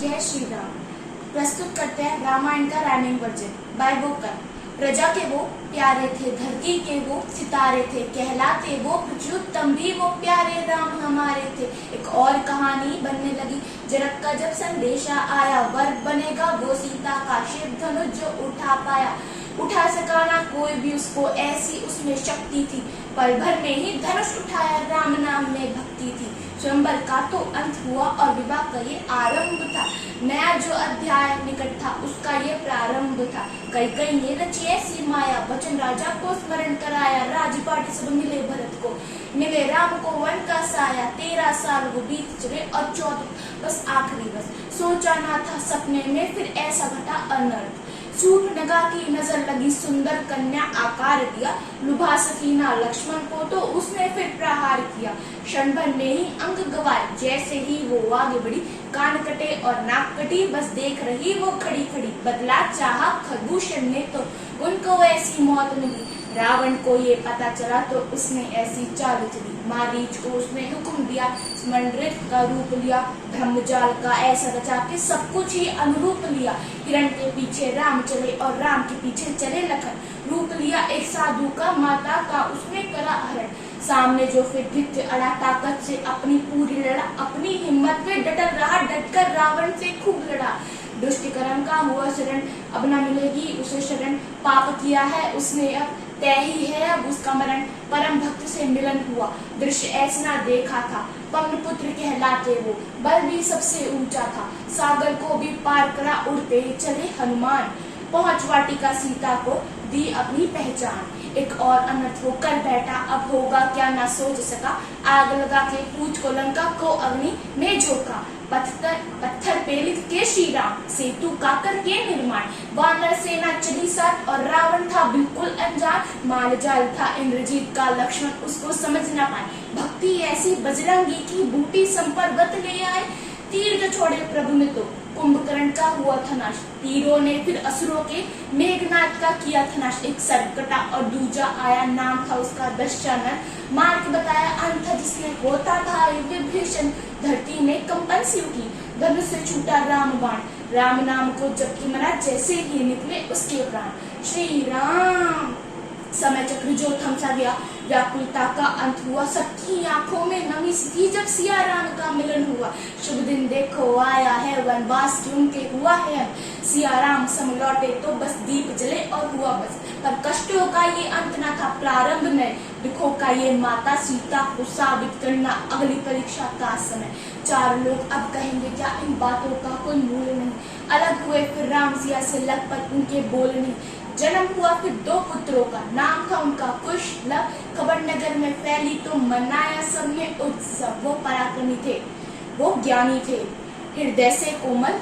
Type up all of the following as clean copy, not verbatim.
जय श्री राम। प्रस्तुत करते हैं रामायण का राइमिंग वर्जन बाय वोकल। प्रजा के वो प्यारे थे, धरती के वो सितारे थे, कहलाते वो पुरुषोत्तम भी वो प्यारे राम हमारे थे। एक और कहानी बनने लगी, जनक का जब संदेशा आया, वर बनेगा वो सीता का, शिव धनुष जो उठा पाया। उठा सका ना कोई भी उसको, ऐसी उसमें शक्ति थी। पल भर में ही धनुष उठाया, राम नाम में भक्ति थी। स्वयंवर का तो अंत हुआ और विवाह का ये आरंभ था। नया जो अध्याय निकट था उसका ये प्रारंभ था। कई ने रची ऐसी माया, वचन राजा को स्मरण कराया। राजपाट सब मिले भरत को, मिले राम को वन का साया। 13 साल वो बीत चले और 14 बस आखिरी बस। सोचा ना था सपने में, फिर ऐसा घटा अनर्थ। शूर्पणखा की नजर लगी, सुंदर कन्या आकार दिया। लुभा सकी ना लक्ष्मण को, तो उसने फिर प्रहार किया। क्षण भर में ही अंग गवाए, जैसे ही वो आगे बढ़ी। कान कटे और नाक कटी, बस देख रही वो खड़ी खड़ी। बदला चाहा खरदूषण ने, तो उनको ऐसी मौत मिली। रावण को ये पता चला, तो उसने ऐसी चाल चली। मारीच को उसने हुक्म दिया, स्मंडृत का रूप लिया। ब्रह्मजाल का ऐसा रचा कि सब कुछ ही अनुरूप लिया। हिरण के पीछे राम चले और राम के पीछे चले लखन। रूप लिया एक साधु का, माता का उसने करा हरण। सामने जो फिर धिक्य अड़ा, ताकत से अपनी पूरी लड़ा। अपनी हिम्मत पे डटल रहा, डटकर रावण से खूब लड़ा। दुष्ट कर्म का हुआ शरण, अब न मिलेगी उसे शरण। पाप किया है उसने, अब तय ही है अब उसका मरण। परम भक्त से मिलन हुआ, दृश्य ऐसा देखा था। पवन पुत्र कहलाते वो, बल भी सबसे ऊंचा था। सागर को भी पार करा, उड़ते चले हनुमान। पहुंच वाटिका सीता को, दी अपनी पहचान। एक और अनर्थ होकर बैठा, अब होगा क्या ना सोच सका। आग लगा के पूछ को लंका को, अग्नि में झोंका। पत्थर पे लिख के श्री राम, सेतु का करके निर्माण। वानर सेना चली साथ और रावण था बिल्कुल अनजान। माल जाल था इंद्रजीत का, लक्ष्मण उसको समझ न पाए। भक्ति ऐसी बजरंगी की, बूटी संपर्वत ले आए। तीर जो छोड़े प्रभु ने, तो कुंभकर्ण का हुआ था नाश। तीरों ने फिर असुरों के मेघनाथ का किया था नाश। एक सर्पकटा और दूजा आया, नाम था उसका दशानन। मार के बताया अंत जिसने, होता था विभीषण। धरती में कंपन सी उठी, धनुष से छूटा राम बाण। राम नाम को जबकि मना, जैसे ही निकले उसके प्राण। श्री राम समय चक्र जो थम सा गया, व्याकुलता का अंत हुआ। सबकी आंखों में नमी सी थी जब सिया राम का मिलन हुआ। शुभ दिन देखो आया है, वनवास की उनके हुआ है। सिया राम सम लौटे, तो बस दीप जले और हुआ बस। पर कष्टों का ये अंत न था, प्रारंभ नए दुखों का ये माता सीता को साबित करना अगली परीक्षा का समय। 4 लोग अब कहेंगे क्या, इन बातों का कोई मूल्य नहीं। अलग हुए फिर राम सिया से, लगभग उनके बोल नहीं। जन्म हुआ फिर 2 पुत्रों का, नाम था उनका कुश लव। खबर नगर में फैली, तो मनाया सबने उत्सव। वो पराक्रमी थे, वो ज्ञानी थे, हृदय से कोमल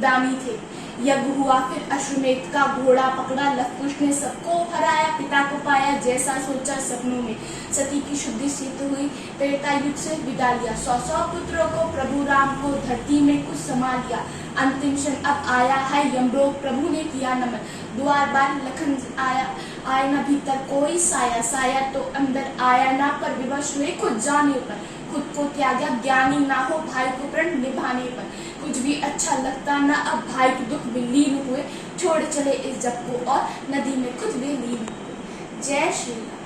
दानी थे। यज्ञ हुआ फिर अश्वमेध का, घोड़ा पकड़ा लव कुश ने, सबको हराया। पिता को पाया जैसा सोचा सपनों में। सती की शुद्धि सिद्ध हुई, त्रेता युग से विदा लिया। 100 पुत्रों को प्रभु राम को, धरती में कुछ समा लिया। अंतिम क्षण अब आया है, यमलोक प्रभु ने किया नमन। द्वार बार लखन आया, आए न भीतर कोई साया। साया तो अंदर आया ना, पर विवश हुए खुद जाने पर। खुद को त्यागा ज्ञानी ना हो, भाई को प्रण निभाने पर। कुछ भी अच्छा लगता ना, अब भाई के दुख में लीन हुए। छोड़ चले इस जग को और नदी में खुद भी लीन हुए। जय श्री राम।